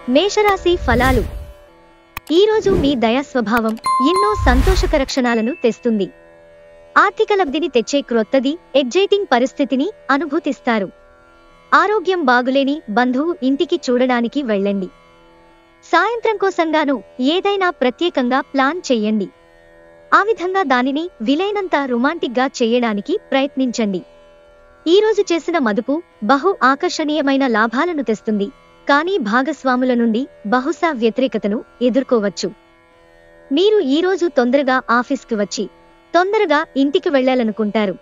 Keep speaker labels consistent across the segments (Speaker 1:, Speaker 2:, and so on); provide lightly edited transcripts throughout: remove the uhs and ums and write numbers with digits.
Speaker 1: మేషరాశి ఫలాలు. ఈరోజు మీ దయా స్వభావం ఎన్నో సంతోషకర క్షణాలను తెస్తుంది. ఆర్థిక లబ్ధిని తెచ్చే క్రొత్తది ఎగ్జైటింగ్ పరిస్థితిని అనుభూతిస్తారు. ఆరోగ్యం బాగులేని బంధువు ఇంటికి చూడడానికి వెళ్ళండి. సాయంత్రం కోసంగాను ఏదైనా ప్రత్యేకంగా ప్లాన్ చెయ్యండి. ఆ విధంగా దానిని వీలైనంత రొమాంటిక్గా చేయడానికి ప్రయత్నించండి. ఈరోజు చేసిన మదుపు బహు ఆకర్షణీయమైన లాభాలను తెస్తుంది. కానీ భాగస్వాముల నుండి బహుశా వ్యతిరేకతను ఎదుర్కోవచ్చు. మీరు ఈరోజు తొందరగా ఆఫీస్కి వచ్చి తొందరగా ఇంటికి వెళ్లాలనుకుంటారు.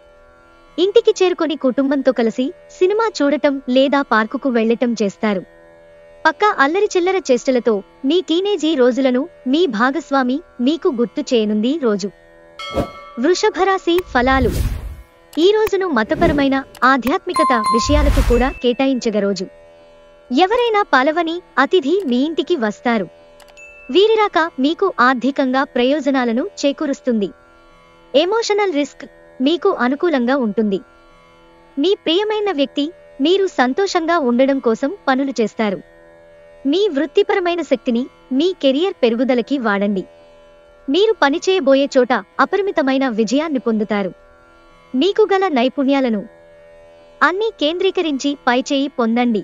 Speaker 1: ఇంటికి చేరుకొని కుటుంబంతో కలిసి సినిమా చూడటం లేదా పార్కుకు వెళ్లటం చేస్తారు. పక్కా అల్లరి చిల్లర చేష్టలతో మీ టీనేజీ రోజులను మీ భాగస్వామి మీకు గుర్తు చేయనుంది రోజు. వృషభరాశి ఫలాలు. ఈ రోజును మతపరమైన ఆధ్యాత్మికత విషయాలకు కూడా కేటాయించగ రోజు. ఎవరైనా పలవని అతిథి మీ ఇంటికి వస్తారు. వీరి రాక మీకు ఆర్థికంగా ప్రయోజనాలను చేకూరుస్తుంది. ఎమోషనల్ రిస్క్ మీకు అనుకూలంగా ఉంటుంది. మీ ప్రియమైన వ్యక్తి మీరు సంతోషంగా ఉండడం కోసం పనులు చేస్తారు. మీ వృత్తిపరమైన శక్తిని మీ కెరియర్ పెరుగుదలకి వాడండి. మీరు పనిచేయబోయే చోట అపరిమితమైన విజయాన్ని పొందుతారు. మీకు గల నైపుణ్యాలను అన్నీ కేంద్రీకరించి పైచేయి పొందండి.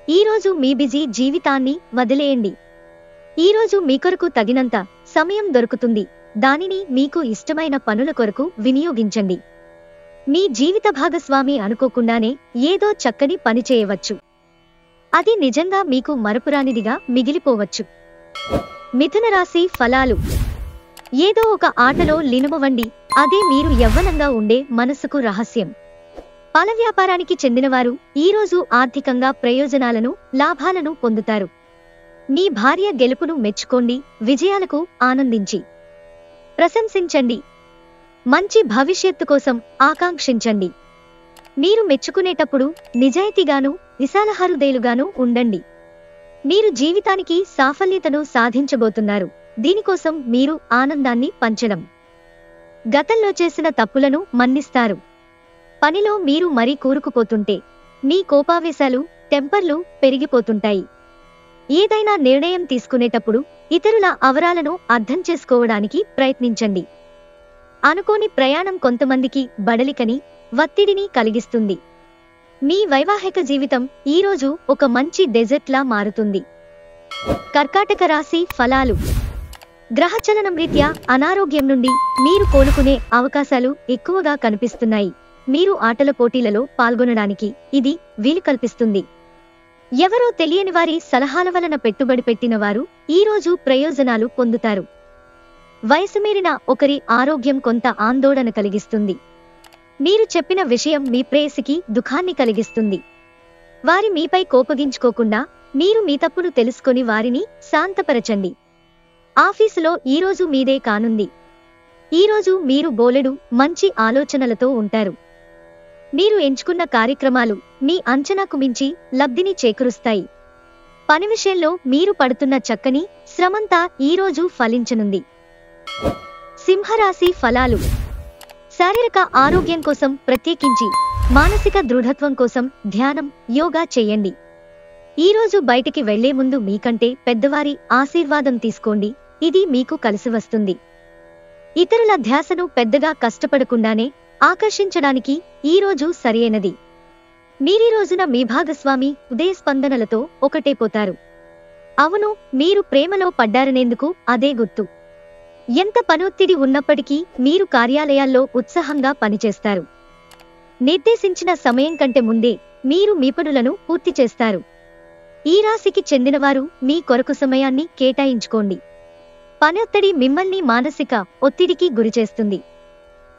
Speaker 1: ఈరోజు మీ బిజీ జీవితాన్ని వదిలేయండి. ఈరోజు మీ కొరకు తగినంత సమయం దొరుకుతుంది. దానిని మీకు ఇష్టమైన పనుల కొరకు వినియోగించండి. మీ జీవిత భాగస్వామి అనుకోకుండానే ఏదో చక్కని పని చేయవచ్చు. అది నిజంగా మీకు మరపురానిదిగా మిగిలిపోవచ్చు. మిథున రాశి ఫలాలు. ఏదో ఒక ఆటలో లీనమవ్వండి. అదే మీరు యవ్వనంగా ఉండే మనసుకు రహస్యం. పాల వ్యాపారానికి చెందినవారు ఈరోజు ఆర్థికంగా ప్రయోజనాలను లాభాలను పొందుతారు. మీ భార్య గెలుపును మెచ్చుకోండి. విజయాలకు ఆనందించి ప్రశంసించండి. మంచి భవిష్యత్తు కోసం ఆకాంక్షించండి. మీరు మెచ్చుకునేటప్పుడు నిజాయితీగాను విశాలహృదయులుగాను ఉండండి. మీరు జీవితానికి సాఫల్యతను సాధించబోతున్నారు. దీనికోసం మీరు ఆనందాన్ని పంచడం. గతంలో చేసిన తప్పులను మన్నిస్తారు. పనిలో మీరు మరీ కూరుకుపోతుంటే మీ కోపావేశాలు టెంపర్లు పెరిగిపోతుంటాయి. ఏదైనా నిర్ణయం తీసుకునేటప్పుడు ఇతరుల అవరాలను అర్థం చేసుకోవడానికి ప్రయత్నించండి. అనుకోని ప్రయాణం కొంతమందికి బడలికని ఒత్తిడిని కలిగిస్తుంది. మీ వైవాహిక జీవితం ఈరోజు ఒక మంచి డెజర్ట్లా మారుతుంది. కర్కాటక రాశి ఫలాలు. గ్రహచలనం రీత్యా అనారోగ్యం నుండి మీరు కోలుకునే అవకాశాలు ఎక్కువగా కనిపిస్తున్నాయి. మీరు ఆటల పోటీలలో పాల్గొనడానికి ఇది వీలు కల్పిస్తుంది. ఎవరో తెలియని వారి సలహాల వలన పెట్టుబడి పెట్టిన వారు ఈరోజు ప్రయోజనాలు పొందుతారు. వయసు మీరిన ఒకరి ఆరోగ్యం కొంత ఆందోళన కలిగిస్తుంది. మీరు చెప్పిన విషయం మీ ప్రేయసికి దుఃఖాన్ని కలిగిస్తుంది. వారి మీపై కోపగించుకోకుండా మీరు మీ తప్పును తెలుసుకొని వారిని శాంతపరచండి. ఆఫీసులో ఈరోజు మీదే కానుంది. ఈరోజు మీరు బోలెడు మంచి ఆలోచనలతో ఉంటారు. మీరు ఎంచుకున్న కార్యక్రమాలు మీ అంచనాకు మించి లబ్ధిని చేకూరుస్తాయి. పని విషయంలో మీరు పడుతున్న చక్కని శ్రమంతా ఈరోజు ఫలించనుంది. సింహరాశి ఫలాలు. శారీరక ఆరోగ్యం కోసం ప్రత్యేకించి మానసిక దృఢత్వం కోసం ధ్యానం యోగా చేయండి. ఈరోజు బయటికి వెళ్లే ముందు మీకంటే పెద్దవారి ఆశీర్వాదం తీసుకోండి. ఇది మీకు కలిసి వస్తుంది. ఇతరుల ధ్యాసను పెద్దగా కష్టపడకుండానే ఆకర్షించడానికి ఈరోజు సరియైనది. మీరీ రోజున మీ భాగస్వామి ఉదయ స్పందనలతో ఒకటైపోతారు. అవును, మీరు ప్రేమలో పడ్డారనేందుకు అదే గుర్తు. ఎంత పనొత్తిడి ఉన్నప్పటికీ మీరు కార్యాలయాల్లో ఉత్సాహంగా పనిచేస్తారు. నిర్దేశించిన సమయం కంటే ముందే మీరు మీ పనులను పూర్తి చేస్తారు. ఈ రాశికి చెందినవారు మీ కొరకు సమయాన్ని కేటాయించుకోండి. పనొత్తిడి మిమ్మల్ని మానసిక ఒత్తిడికి గురిచేస్తుంది.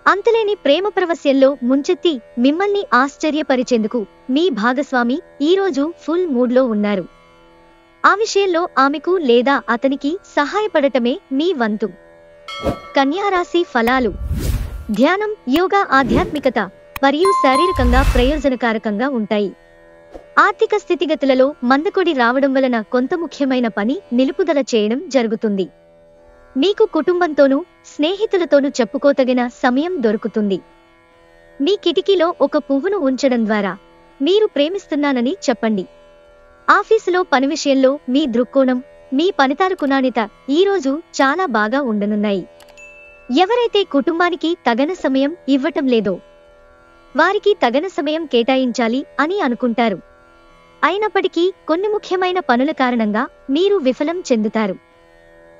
Speaker 1: అంతులేని ప్రేమ ప్రవస్యంలో ముంచెత్తి మిమ్మల్ని ఆశ్చర్యపరిచేందుకు మీ భాగస్వామి ఈరోజు ఫుల్ మూడ్లో ఉన్నారు. ఆ విషయంలో ఆమెకు లేదా అతనికి సహాయపడటమే మీ వంతు. కన్యారాశి ఫలాలు. ధ్యానం యోగా ఆధ్యాత్మికత మరియు శారీరకంగా ప్రయోజనకారకంగా ఉంటాయి. ఆర్థిక స్థితిగతులలో మందకొడి రావడం వలన కొంత ముఖ్యమైన పని నిలుపుదల చేయడం జరుగుతుంది. మీకు కుటుంబంతోనూ స్నేహితులతోనూ చెప్పుకోతగిన సమయం దొరుకుతుంది. మీ కిటికీలో ఒక పువ్వును ఉంచడం ద్వారా మీరు ప్రేమిస్తున్నానని చెప్పండి. ఆఫీసులో పని విషయంలో మీ దృక్కోణం, మీ పనితీరు నాణ్యత ఈరోజు చాలా బాగా ఉండనున్నాయి. ఎవరైతే కుటుంబానికి తగిన సమయం ఇవ్వటం లేదో వారికి తగిన సమయం కేటాయించాలి అని అనుకుంటారు. అయినప్పటికీ కొన్ని ముఖ్యమైన పనుల కారణంగా మీరు విఫలం చెందుతారు.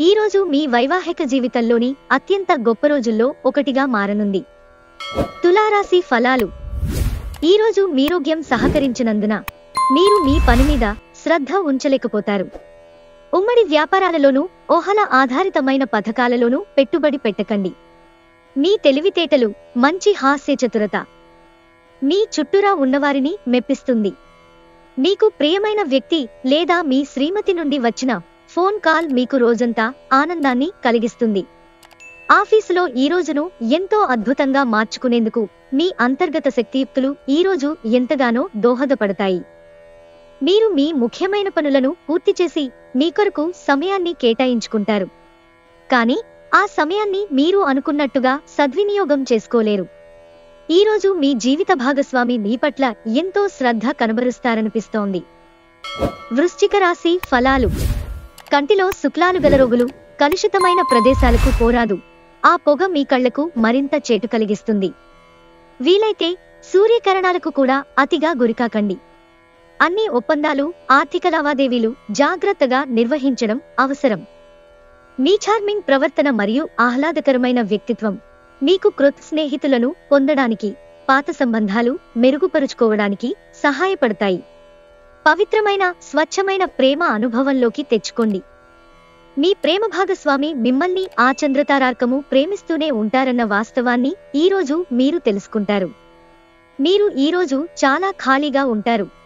Speaker 1: ఈరోజు మీ వైవాహిక జీవితంలోని అత్యంత గొప్ప రోజుల్లో ఒకటిగా మారనుంది. తులారాశి ఫలాలు. ఈరోజు మీరోగ్యం సహకరించినందున మీరు మీ పని మీద శ్రద్ధ ఉంచలేకపోతారు. ఉమ్మడి వ్యాపారాలలోనూ ఊహల ఆధారితమైన పథకాలలోనూ పెట్టుబడి పెట్టకండి. మీ తెలివితేటలు, మంచి హాస్య చతురత మీ చుట్టూరా ఉన్నవారిని మెప్పిస్తుంది. మీకు ప్రియమైన వ్యక్తి లేదా మీ శ్రీమతి నుండి వచ్చిన ఫోన్ కాల్ మీకు రోజంతా ఆనందాన్ని కలిగిస్తుంది. ఆఫీసులో ఈ రోజును ఎంతో అద్భుతంగా మార్చుకునేందుకు మీ అంతర్గత శక్తియుక్తులు ఈరోజు ఎంతగానో దోహదపడతాయి. మీరు మీ ముఖ్యమైన పనులను పూర్తి చేసి మీ కొరకు సమయాన్ని కేటాయించుకుంటారు. కానీ ఆ సమయాన్ని మీరు అనుకున్నట్టుగా సద్వినియోగం చేసుకోలేరు. ఈరోజు మీ జీవిత భాగస్వామి మీ పట్ల ఎంతో శ్రద్ధ కనబరుస్తారనిపిస్తోంది. వృశ్చిక రాశి ఫలాలు. కంటిలో శుక్లాలు గల రోగులు కలుషితమైన ప్రదేశాలకు పోరాదు. ఆ పొగ మీ కళ్లకు మరింత చేటు కలిగిస్తుంది. వీలైతే సూర్యకిరణాలకు కూడా అతిగా గురికాకండి. అన్ని ఒప్పందాలు, ఆర్థిక లావాదేవీలు జాగ్రత్తగా నిర్వహించడం అవసరం. మీ చార్మింగ్ ప్రవర్తన మరియు ఆహ్లాదకరమైన వ్యక్తిత్వం మీకు క్రొత్త స్నేహితులను పొందడానికి, పాత సంబంధాలు మెరుగుపరుచుకోవడానికి సహాయపడతాయి. పవిత్రమైన, స్వచ్ఛమైన ప్రేమ అనుభవంలోకి తెచ్చుకోండి. మీ ప్రేమ భాగస్వామి మిమ్మల్ని ఆచంద్రతారార్కము ప్రేమిస్తూనే ఉంటారన్న వాస్తవాన్ని ఈరోజు మీరు తెలుసుకుంటారు. మీరు ఈరోజు చాలా ఖాళీగా ఉంటారు.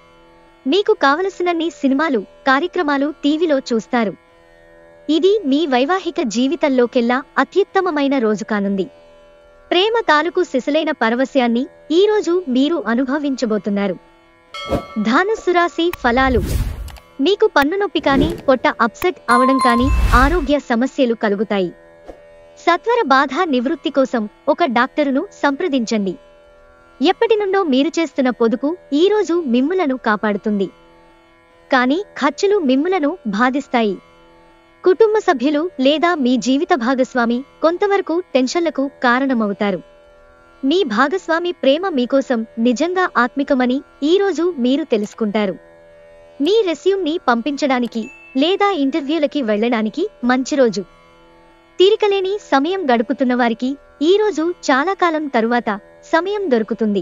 Speaker 1: మీకు కావలసినన్ని సినిమాలు, కార్యక్రమాలు టీవీలో చూస్తారు. ఇది మీ వైవాహిక జీవితంలోకెల్లా అత్యుత్తమమైన రోజు కానుంది. ప్రేమ తాలూకు సిసలైన పరవశ్యాన్ని ఈరోజు మీరు అనుభవించబోతున్నారు. ధనుస్సు రాశి ఫలాలు. మీకు పన్ను నొప్పి కానీ, పొట్ట అప్సెట్ అవడం కానీ, ఆరోగ్య సమస్యలు కలుగుతాయి. సత్వర బాధ నివృత్తి కోసం ఒక డాక్టరును సంప్రదించండి. ఎప్పటి నుండో మీరు చేస్తున్న పొదుపు ఈరోజు మిమ్ములను కాపాడుతుంది. కానీ ఖర్చులు మిమ్ములను బాధిస్తాయి. కుటుంబ సభ్యులు లేదా మీ జీవిత భాగస్వామి కొంతవరకు టెన్షన్లకు కారణమవుతారు. మీ భాగస్వామి ప్రేమ మీకోసం నిజంగా ఆత్మికమని ఈరోజు మీరు తెలుసుకుంటారు. మీ రెస్యూమ్ని పంపించడానికి లేదా ఇంటర్వ్యూలకి వెళ్లడానికి మంచి రోజు. తీరికలేని సమయం గడుపుతున్న వారికి ఈరోజు చాలా కాలం తరువాత సమయం దొరుకుతుంది.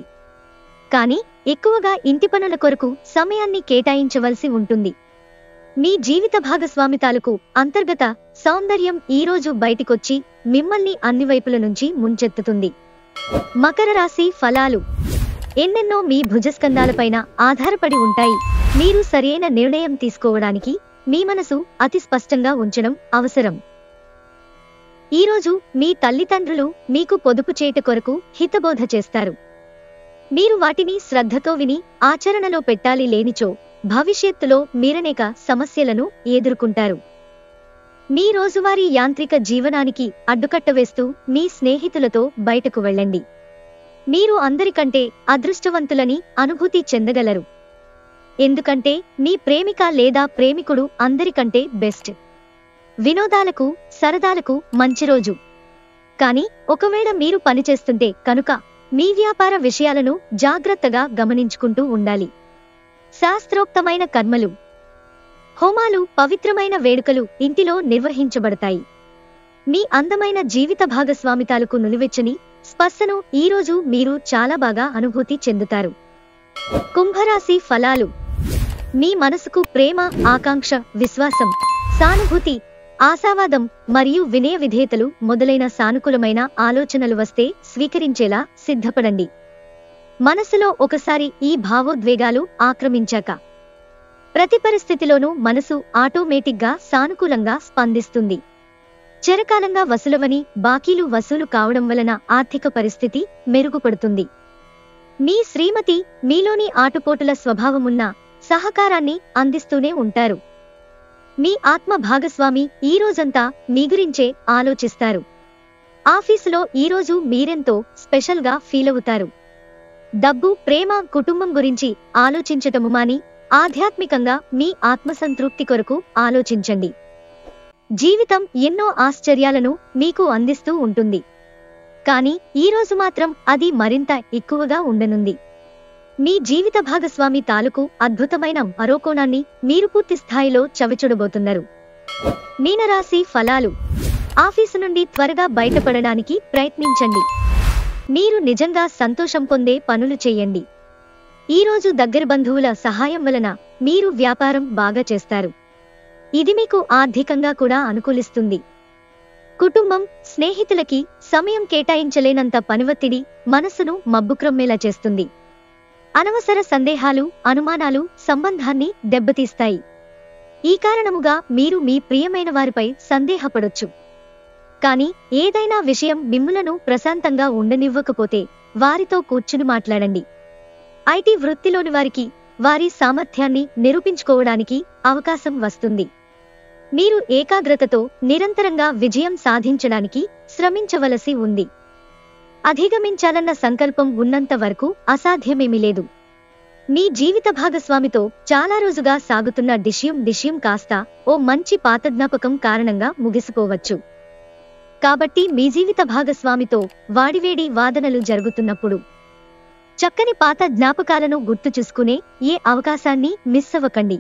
Speaker 1: కానీ ఎక్కువగా ఇంటి పనుల కొరకు సమయాన్ని కేటాయించవలసి ఉంటుంది. మీ జీవిత భాగస్వామి తాలూకు అంతర్గత సౌందర్యం ఈరోజు బయటికొచ్చి మిమ్మల్ని అన్ని వైపుల నుంచి ముంచెత్తుతుంది. మకర రాశి ఫలాలు. ఎన్నెన్నో మీ భుజస్కంధాలపైన ఆధారపడి ఉంటాయి. మీరు సరైన నిర్ణయం తీసుకోవడానికి మీ మనసు అతి స్పష్టంగా ఉంచడం అవసరం. ఈరోజు మీ తల్లిదండ్రులు మీకు పొదుపు చేయట కొరకు హితబోధ చేస్తారు. మీరు వాటిని శ్రద్ధతో విని ఆచరణలో పెట్టాలి. లేనిచో భవిష్యత్తులో మీరనేక సమస్యలను ఎదుర్కొంటారు. మీ రోజువారీ యాంత్రిక జీవనానికి అడ్డుకట్ట వేస్తూ మీ స్నేహితులతో బయటకు వెళ్ళండి. మీరు అందరికంటే అదృష్టవంతులని అనుభూతి చెందగలరు. ఎందుకంటే మీ ప్రేమిక లేదా ప్రేమికుడు అందరికంటే బెస్ట్. వినోదాలకు, సరదాలకు మంచి రోజు. కానీ ఒకవేళ మీరు పనిచేస్తుంటే కనుక మీ వ్యాపార విషయాలను జాగ్రత్తగా గమనించుకుంటూ ఉండాలి. శాస్త్రోక్తమైన కర్మలు, హోమాలు, పవిత్రమైన వేడుకలు ఇంటిలో నిర్వహించబడతాయి. మీ అందమైన జీవిత భాగస్వామి తాలూకు నులివెచ్చని స్పర్శను ఈరోజు మీరు చాలా బాగా అనుభూతి చెందుతారు. కుంభరాశి ఫలాలు. మీ మనసుకు ప్రేమ, ఆకాంక్ష, విశ్వాసం, సానుభూతి, ఆశావాదం మరియు వినయ విధేయతలు మొదలైన సానుకూలమైన ఆలోచనలు వస్తే స్వీకరించేలా సిద్ధపడండి. మనసులో ఒకసారి ఈ భావోద్వేగాలు ఆక్రమించాక ప్రతి పరిస్థితిలోనూ మనసు ఆటోమేటిక్గా సానుకూలంగా స్పందిస్తుంది. చిరకాలంగా వసూలవని బాకీలు వసూలు కావడం వలన ఆర్థిక పరిస్థితి మెరుగుపడుతుంది. మీ శ్రీమతి మీలోని ఆటుపోటుల స్వభావమున్న సహకారాన్ని అందిస్తూనే ఉంటారు. మీ ఆత్మ భాగస్వామి ఈ రోజంతా మీ గురించే ఆలోచిస్తారు. ఆఫీసులో ఈరోజు మీరెంతో స్పెషల్గా ఫీలవుతారు. డబ్బు, ప్రేమ, కుటుంబం గురించి ఆలోచించటము మాని ఆధ్యాత్మికంగా మీ ఆత్మసంతృప్తి కొరకు ఆలోచించండి. జీవితం ఎన్నో ఆశ్చర్యాలను మీకు అందిస్తూ ఉంటుంది. కానీ ఈరోజు మాత్రం అది మరింత ఎక్కువగా ఉండనుంది. మీ జీవిత భాగస్వామి తాలూకు అద్భుతమైన మరో కోణాన్ని మీరు పూర్తి స్థాయిలో చవిచూడబోతున్నారు. మీనరాశి ఫలాలు. ఆఫీసు నుండి త్వరగా బయటపడడానికి ప్రయత్నించండి. మీరు నిజంగా సంతోషం పొందే పనులు చేయండి. ఈరోజు దగ్గర బంధువుల సహాయం వలన మీరు వ్యాపారం బాగా చేస్తారు. ఇది మీకు ఆర్థికంగా కూడా అనుకూలిస్తుంది. కుటుంబం, స్నేహితులకి సమయం కేటాయించలేనంత పనివత్తిడి మనసును మబ్బుక్రమ్మేలా చేస్తుంది. అనవసర సందేహాలు, అనుమానాలు సంబంధాన్ని దెబ్బతీస్తాయి. ఈ కారణముగా మీరు మీ ప్రియమైన వారిపై సందేహపడొచ్చు. కానీ ఏదైనా విషయం మిమ్ములను ప్రశాంతంగా ఉండనివ్వకపోతే వారితో కూర్చుని మాట్లాడండి. ఐటీ వృత్తిలోని వారికి వారి సామర్థ్యాన్ని నిరూపించుకోవడానికి అవకాశం వస్తుంది. మీరు ఏకాగ్రతతో నిరంతరంగా విజయం సాధించడానికి శ్రమించవలసి ఉంది. అధిగమించాలన్న సంకల్పం ఉన్నంత వరకు అసాధ్యమేమీ లేదు. మీ జీవిత భాగస్వామితో చాలా రోజుగా సాగుతున్న డిష్యూం కాస్త ఓ మంచి పాత జ్ఞాపకం కారణంగా ముగిసిపోవచ్చు. కాబట్టి మీ జీవిత భాగస్వామితో వాడివేడి వాదనలు జరుగుతున్నప్పుడు చక్కని పాత జ్ఞాపకాలను గుర్తు చేసుకునే ఏ అవకాశాన్ని మిస్ అవ్వకండి.